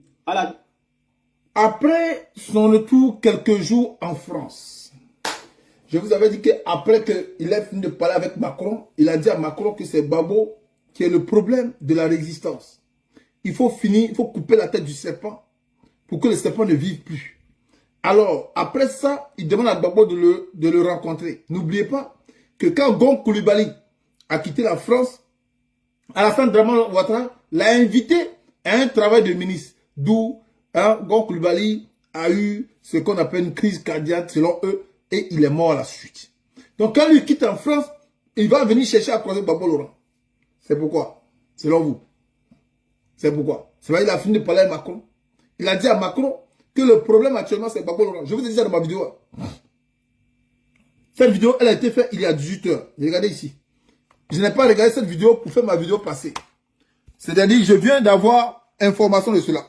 après son retour quelques jours en France, je vous avais dit qu'après qu'il ait fini de parler avec Macron, il a dit à Macron que c'est Gbagbo qui est le problème de la résistance. Il faut couper la tête du serpent pour que le serpent ne vive plus. Alors, après ça, il demande à Gbagbo de le rencontrer. N'oubliez pas que quand Gon Coulibaly a quitté la France, Alassane Draman Ouattara l'a invité à un travail de ministre, d'où Gon Coulibaly a eu ce qu'on appelle une crise cardiaque selon eux et il est mort à la suite. Donc quand lui quitte en France, il va venir chercher à croiser Gbagbo Laurent. C'est pourquoi, selon vous. C'est pourquoi. C'est vrai, il a fini de parler à Macron. Il a dit à Macron que le problème actuellement c'est Gbagbo Laurent. Je vous ai dit ça dans ma vidéo. Cette vidéo, elle a été faite il y a 18 heures. Regardez ici. Je n'ai pas regardé cette vidéo pour faire ma vidéo passée. C'est-à-dire que je viens d'avoir information de cela.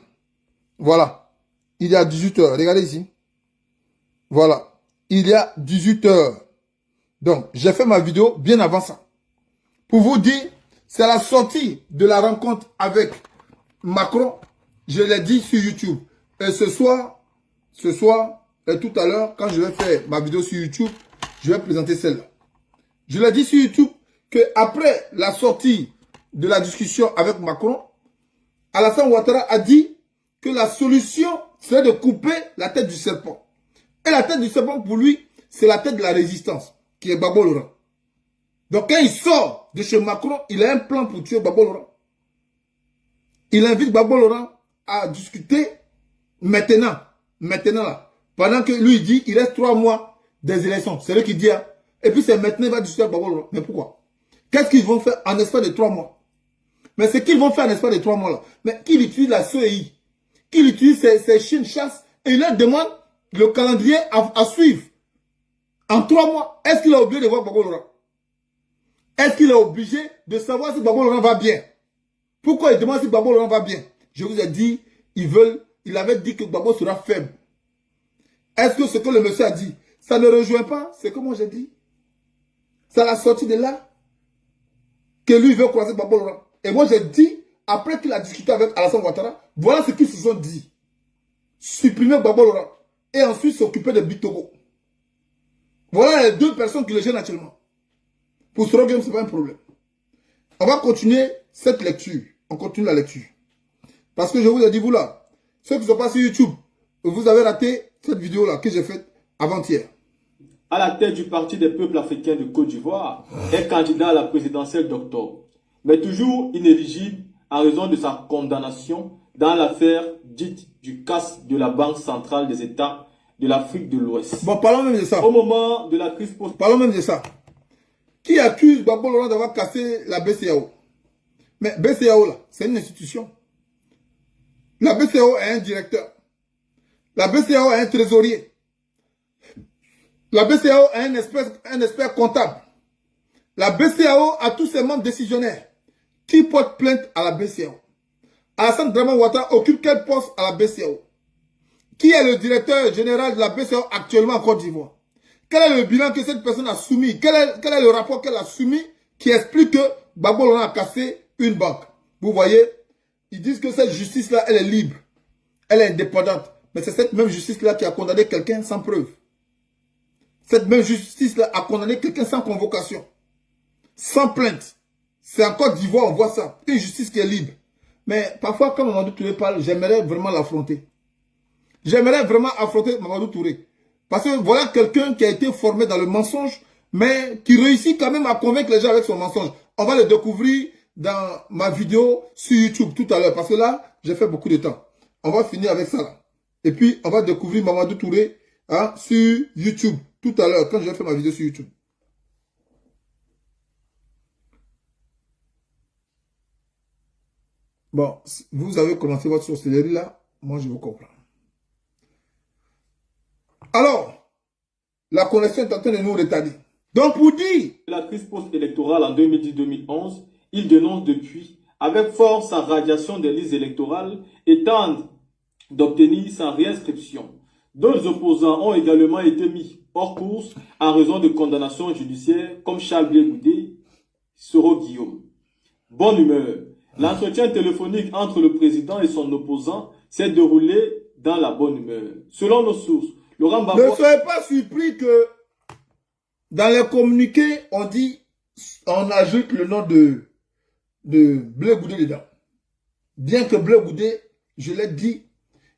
Voilà. Il y a 18 heures. Regardez ici. Voilà. Il y a 18 heures. Donc, j'ai fait ma vidéo bien avant ça. Pour vous dire, c'est la sortie de la rencontre avec Macron. Je l'ai dit sur YouTube. Et ce soir et tout à l'heure, quand je vais faire ma vidéo sur YouTube, je vais présenter celle-là. Je l'ai dit sur YouTube qu'après la sortie de la discussion avec Macron, Alassane Ouattara a dit que la solution serait de couper la tête du serpent. Et la tête du serpent, pour lui, c'est la tête de la résistance, qui est Gbagbo Laurent. Donc quand il sort de chez Macron, il a un plan pour tuer Gbagbo Laurent. Il invite Gbagbo Laurent à discuter maintenant là. Pendant que lui, il dit, il reste 3 mois des élections. C'est lui qui dit, hein. Et puis c'est maintenant, il va discuter avec Gbagbo Laurent. Mais pourquoi? Qu'est-ce qu'ils vont faire en espace de 3 mois? Mais ce qu'ils vont faire en espace de 3 mois là, mais qu'il utilise la CEI, qu'il utilise ses chiens de chasse, et il leur demande le calendrier à suivre. En 3 mois, est-ce qu'il a oublié de voir Gbagbo Laurent? Est-ce qu'il est obligé de savoir si Gbagbo Laurent va bien? Pourquoi il demande si Gbagbo Laurent va bien? Je vous ai dit, il avait dit que Gbagbo sera faible. Est-ce que ce que le monsieur a dit, ça ne rejoint pas ce que moi j'ai dit? C'est la sortie de là que lui veut croiser Gbagbo Laurent. Et moi j'ai dit, après qu'il a discuté avec Alassane Ouattara, voilà ce qu'ils se sont dit. Supprimer Gbagbo Laurent et ensuite s'occuper de Big Togo. Voilà les 2 personnes qui le gênent actuellement. Pour ce ce n'est pas un problème. On va continuer cette lecture. On continue la lecture. Parce que je vous ai dit, vous là, ceux qui ne sont pas sur YouTube, vous avez raté cette vidéo-là que j'ai faite avant-hier. À la tête du Parti des peuples africains de Côte d'Ivoire, est candidat à la présidentielle d'octobre, mais toujours inéligible en raison de sa condamnation dans l'affaire dite du casse de la Banque centrale des États de l'Afrique de l'Ouest. Bon, parlons même de ça. Au moment de la crise post... Parlons même de ça. Qui accuse Gbagbo Laurent d'avoir cassé la BCAO? Mais BCAO, là, c'est une institution. La BCAO est un directeur. La BCAO est un trésorier. La BCAO est un expert comptable. La BCAO a tous ses membres décisionnaires qui portent plainte à la BCAO. Alassane Draman Ouattara occupe quel poste à la BCAO? Qui est le directeur général de la BCAO actuellement en Côte d'Ivoire? Quel est le bilan que cette personne a soumis? Quel est le rapport qu'elle a soumis qui explique que Gbagbo Laurent a cassé une banque? Vous voyez, ils disent que cette justice-là, elle est libre. Elle est indépendante. Mais c'est cette même justice-là qui a condamné quelqu'un sans preuve. Cette même justice-là a condamné quelqu'un sans convocation. Sans plainte. C'est en Côte d'Ivoire, on voit ça. Une justice qui est libre. Mais parfois, quand Mamadou Touré parle, j'aimerais vraiment l'affronter. J'aimerais vraiment affronter Mamadou Touré. Parce que voilà quelqu'un qui a été formé dans le mensonge, mais qui réussit quand même à convaincre les gens avec son mensonge. On va le découvrir dans ma vidéo sur YouTube tout à l'heure. Parce que là, j'ai fait beaucoup de temps. On va finir avec ça là. Et puis, on va découvrir Mamadou Touré sur YouTube tout à l'heure, quand je vais faire ma vidéo sur YouTube. Bon, vous avez commencé votre sorcellerie là. moi je vous comprends. Alors, la connexion est en train de nous retarder. Donc pour dire... La crise post-électorale en 2010-2011, il dénonce depuis avec force sa radiation des listes électorales et tente d'obtenir sa réinscription. D'autres opposants ont également été mis hors course en raison de condamnations judiciaires comme Charles Blé Goudé, Soro Guillaume. Bonne humeur. L'entretien téléphonique entre le président et son opposant s'est déroulé dans la bonne humeur. Selon nos sources, Laurent Gbagbo... Ne soyez pas surpris que dans les communiqués, on dit, on ajoute le nom de Blé Goudé dedans. Bien que Blé Goudé, je l'ai dit,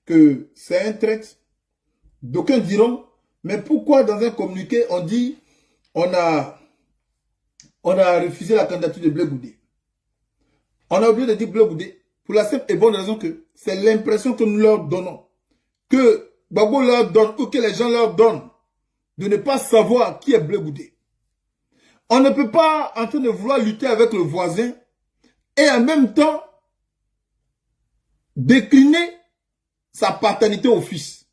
que c'est un traître. D'aucuns diront, mais pourquoi dans un communiqué, on dit, on a refusé la candidature de Blé Goudé. On a oublié de dire Blé Goudé pour la simple et bonne raison que c'est l'impression que nous leur donnons. Que Gbagbo leur donne ou que les gens leur donnent de ne pas savoir qui est Blé Goudé. On ne peut pas en train de vouloir lutter avec le voisin et en même temps décliner sa paternité au fils.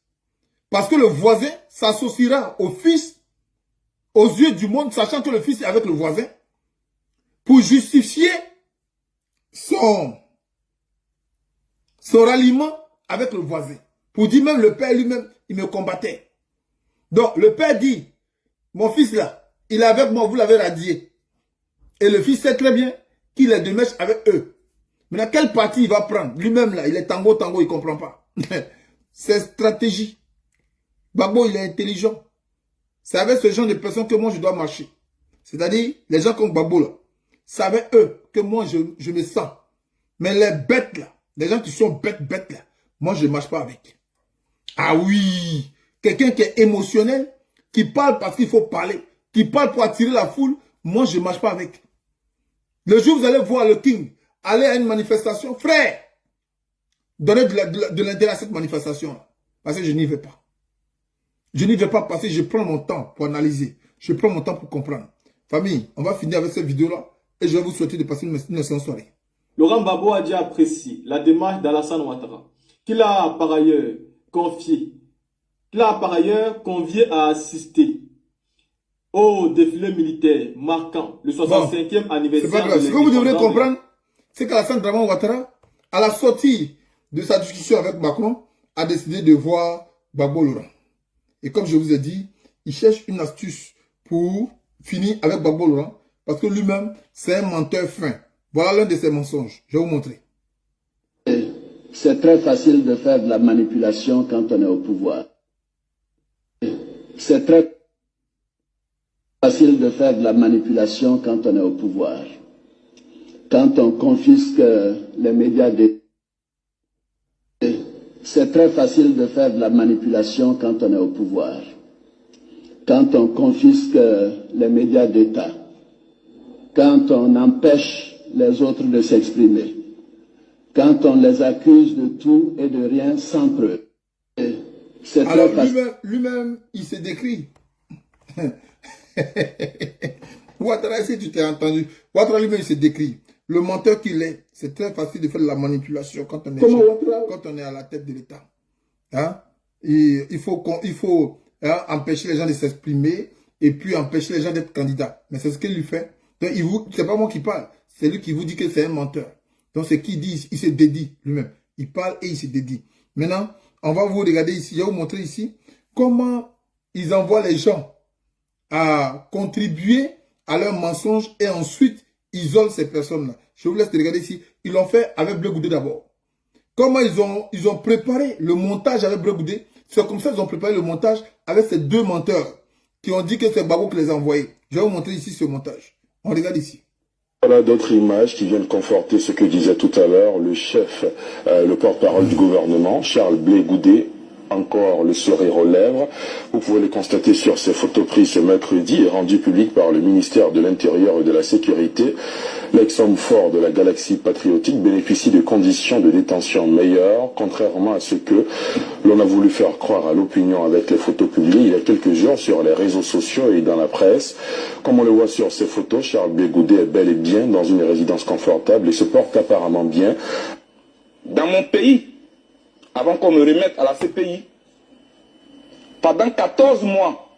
Parce que le voisin s'associera au fils aux yeux du monde, sachant que le fils est avec le voisin, pour justifier son ralliement avec le voisin. Pour dire même le père lui-même, il me combattait. Donc le père dit, mon fils là, il est avec moi, vous l'avez radié. Et le fils sait très bien qu'il est de mèche avec eux. Maintenant, quelle partie il va prendre? Lui-même là, il est tango, il ne comprend pas. C'est stratégie. Gbagbo, il est intelligent. C'est avec ce genre de personnes que moi je dois marcher. C'est-à-dire, les gens comme Gbagbo là, c'est avec eux que moi je me sens. Mais les bêtes là, les gens qui sont bêtes là, moi je ne marche pas avec. Ah oui, quelqu'un qui est émotionnel, qui parle parce qu'il faut parler, qui parle pour attirer la foule, moi je ne marche pas avec. Le jour où vous allez voir le King aller à une manifestation, frère, donnez de l'intérêt à cette manifestation là, parce que je n'y vais pas. Je n'y vais pas parce que je prends mon temps pour analyser. Je prends mon temps pour comprendre. Famille, on va finir avec cette vidéo-là et je vais vous souhaiter de passer une excellente soirée. Laurent Gbagbo a dit apprécier la démarche d'Alassane Ouattara, qu'il a par ailleurs convié à assister au défilé militaire marquant le 65e anniversaire de l'indépendance. Ce que vous devrez comprendre, c'est qu'Alassane Ouattara, à la sortie de sa discussion avec Macron, a décidé de voir Gbagbo Laurent. Et comme je vous ai dit, il cherche une astuce pour finir avec Gbagbo Laurent, parce que lui-même, c'est un menteur fin. Voilà l'un de ses mensonges. Je vais vous montrer. C'est très facile de faire de la manipulation quand on est au pouvoir. C'est très facile de faire de la manipulation quand on est au pouvoir. Quand on confisque les médias d'État. C'est très facile de faire de la manipulation quand on est au pouvoir. Quand on confisque les médias d'État. Quand on empêche les autres de s'exprimer. Quand on les accuse de tout et de rien sans preuve. Alors lui-même, il se décrit. Ouattara, si tu t'es entendu, Ouattara lui-même, il se décrit. Le menteur qu'il est, c'est très facile de faire de la manipulation quand on est à la tête de l'État. Hein? Il faut empêcher les gens de s'exprimer et puis empêcher les gens d'être candidats. Mais c'est ce qu'il lui fait. Donc, c'est pas moi qui parle. C'est lui qui vous dit que c'est un menteur. Donc, c'est qui dit, il se dédie lui-même. Il parle et il se dédie. Maintenant, on va vous regarder ici. Je vais vous montrer ici comment ils envoient les gens à contribuer à leurs mensonges et ensuite isolent ces personnes-là. Je vous laisse regarder ici. Ils l'ont fait avec Blé Goudé d'abord. Comment ils ont préparé le montage avec Blé Goudé. C'est comme ça qu'ils ont préparé le montage avec ces deux menteurs qui ont dit que c'est Gbagbo qui les a envoyés. Je vais vous montrer ici ce montage. On regarde ici. Voilà d'autres images qui viennent conforter ce que disait tout à l'heure le chef, le porte-parole du gouvernement, Charles Blé Goudé. Encore le sourire aux lèvres. Vous pouvez les constater sur ces photos prises ce mercredi et rendues publiques par le ministère de l'Intérieur et de la Sécurité. L'ex-homme fort de la galaxie patriotique bénéficie de conditions de détention meilleures, contrairement à ce que l'on a voulu faire croire à l'opinion avec les photos publiées il y a quelques jours sur les réseaux sociaux et dans la presse. Comme on le voit sur ces photos, Charles Blé Goudé est bel et bien dans une résidence confortable et se porte apparemment bien. Dans mon pays, avant qu'on me remette à la CPI. Pendant 14 mois,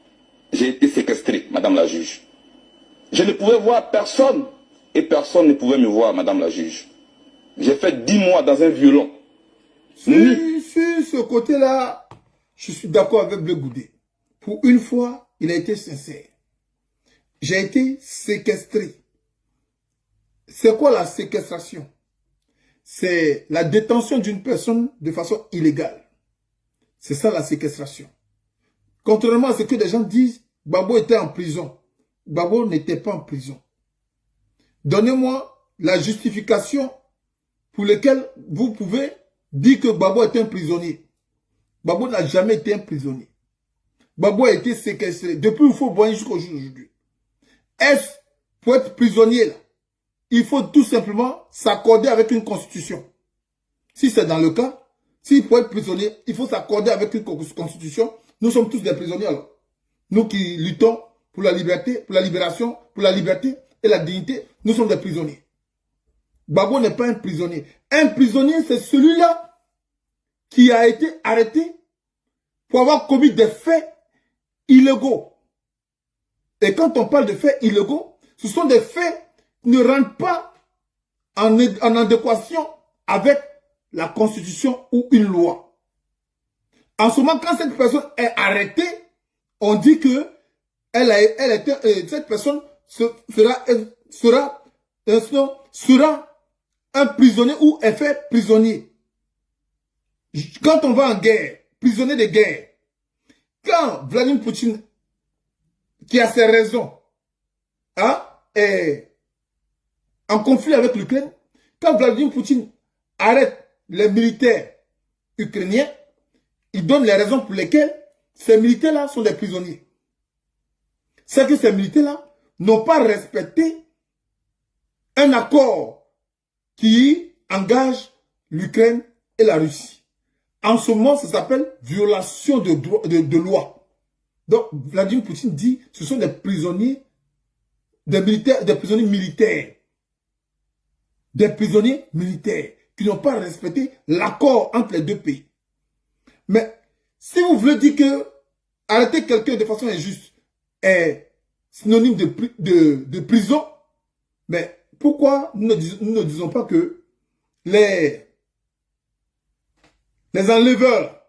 j'ai été séquestré, Madame la juge. Je ne pouvais voir personne et personne ne pouvait me voir, Madame la juge. J'ai fait 10 mois dans un violon. Sur ce côté-là, je suis d'accord avec Blé Goudé. Pour une fois, il a été sincère. J'ai été séquestré. C'est quoi la séquestration? C'est la détention d'une personne de façon illégale. C'est ça la séquestration. Contrairement à ce que les gens disent, Gbagbo était en prison. Gbagbo n'était pas en prison. Donnez-moi la justification pour laquelle vous pouvez dire que Gbagbo était un prisonnier. Gbagbo n'a jamais été un prisonnier. Gbagbo a été séquestré depuis le Fort-Boigny jusqu'au jour d'aujourd'hui. Est-ce pour être prisonnier là? Il faut tout simplement s'accorder avec une constitution. Si c'est dans le cas, s'il faut être prisonnier, il faut s'accorder avec une constitution. Nous sommes tous des prisonniers alors. Nous qui luttons pour la liberté, pour la libération, pour la liberté et la dignité, nous sommes des prisonniers. Gbagbo n'est pas un prisonnier. Un prisonnier, c'est celui-là qui a été arrêté pour avoir commis des faits illégaux. Et quand on parle de faits illégaux, ce sont des faits qui ne rentrent pas en adéquation avec la constitution ou une loi. En ce moment, quand cette personne est arrêtée, on dit que cette personne sera un prisonnier ou est fait prisonnier. Quand on va en guerre, prisonnier de guerre, quand Vladimir Poutine, qui a ses raisons, est en conflit avec l'Ukraine, quand Vladimir Poutine arrête les militaires ukrainiens, il donne les raisons pour lesquelles ces militaires-là sont des prisonniers. C'est que ces militaires-là n'ont pas respecté un accord qui engage l'Ukraine et la Russie. En ce moment, ça s'appelle violation de loi. Donc, Vladimir Poutine dit que ce sont des prisonniers, des prisonniers militaires. Des prisonniers militaires qui n'ont pas respecté l'accord entre les deux pays. Mais si vous voulez dire que arrêter quelqu'un de façon injuste est synonyme de prison, mais pourquoi nous ne disons pas que les enleveurs,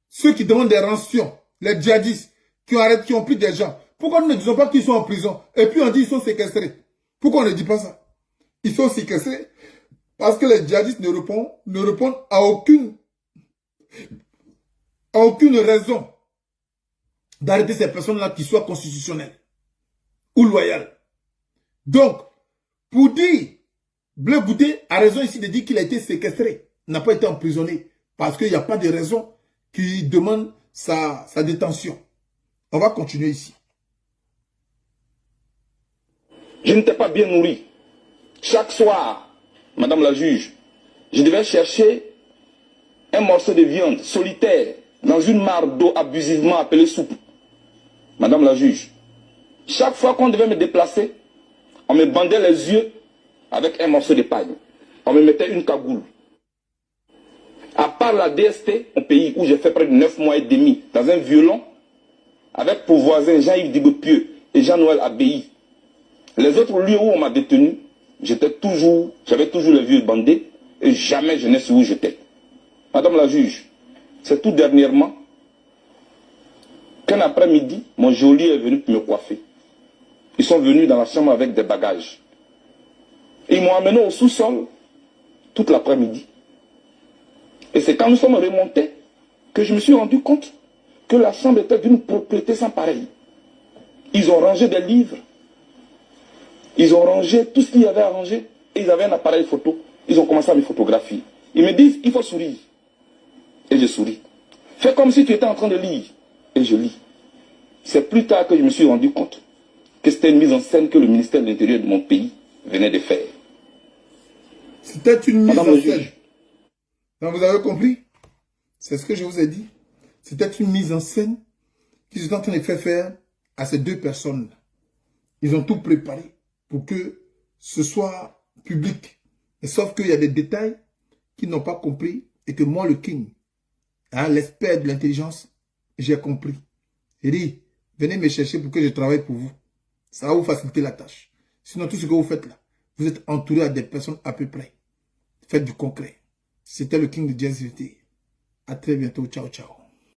ceux qui demandent des rançons, les djihadistes qui ont pris des gens, pourquoi nous ne disons pas qu'ils sont en prison et puis on dit qu'ils sont séquestrés? Pourquoi on ne dit pas ça? Ils sont séquestrés parce que les djihadistes ne répondent à aucune raison d'arrêter ces personnes-là qui soient constitutionnelles ou loyales. Donc, pour dire, Blé Goudé a raison ici de dire qu'il a été séquestré, n'a pas été emprisonné, parce qu'il n'y a pas de raison qui demande sa détention. On va continuer ici. Je n'étais pas bien nourri. Chaque soir, Madame la juge, je devais chercher un morceau de viande solitaire dans une mare d'eau abusivement appelée soupe. Madame la juge, chaque fois qu'on devait me déplacer, on me bandait les yeux avec un morceau de paille. On me mettait une cagoule. À part la DST, un pays où j'ai fait près de 9 mois et demi, dans un violon, avec pour voisins Jean-Yves Digopieux et Jean-Noël Abbaye. Les autres lieux où on m'a détenu, j'avais toujours les yeux bandés et jamais je n'ai su où j'étais. Madame la juge, c'est tout dernièrement qu'un après-midi, mon geôlier est venu me coiffer. Ils sont venus dans la chambre avec des bagages. Ils m'ont amené au sous-sol toute l'après-midi. Et c'est quand nous sommes remontés que je me suis rendu compte que la chambre était d'une propreté sans pareil. Ils ont rangé des livres. Ils ont rangé tout ce qu'il y avait à ranger. Et ils avaient un appareil photo. Ils ont commencé à me photographier. Ils me disent, il faut sourire. Et je souris. Fais comme si tu étais en train de lire. Et je lis. C'est plus tard que je me suis rendu compte que c'était une mise en scène que le ministère de l'Intérieur de mon pays venait de faire. C'était une mise Madame en scène. Donc vous avez compris? C'est ce que je vous ai dit. C'était une mise en scène qu'ils étaient en train de faire à ces deux personnes. Ils ont tout préparé pour que ce soit public. Et sauf qu'il y a des détails qu'ils n'ont pas compris Et que moi, le king, hein, l'expert de l'intelligence, j'ai compris. J'ai dit, venez me chercher pour que je travaille pour vous. Ça va vous faciliter la tâche. Sinon, tout ce que vous faites là, vous êtes entouré à des personnes à peu près. Faites du concret. C'était le king de Jazz VT. À très bientôt. Ciao, ciao.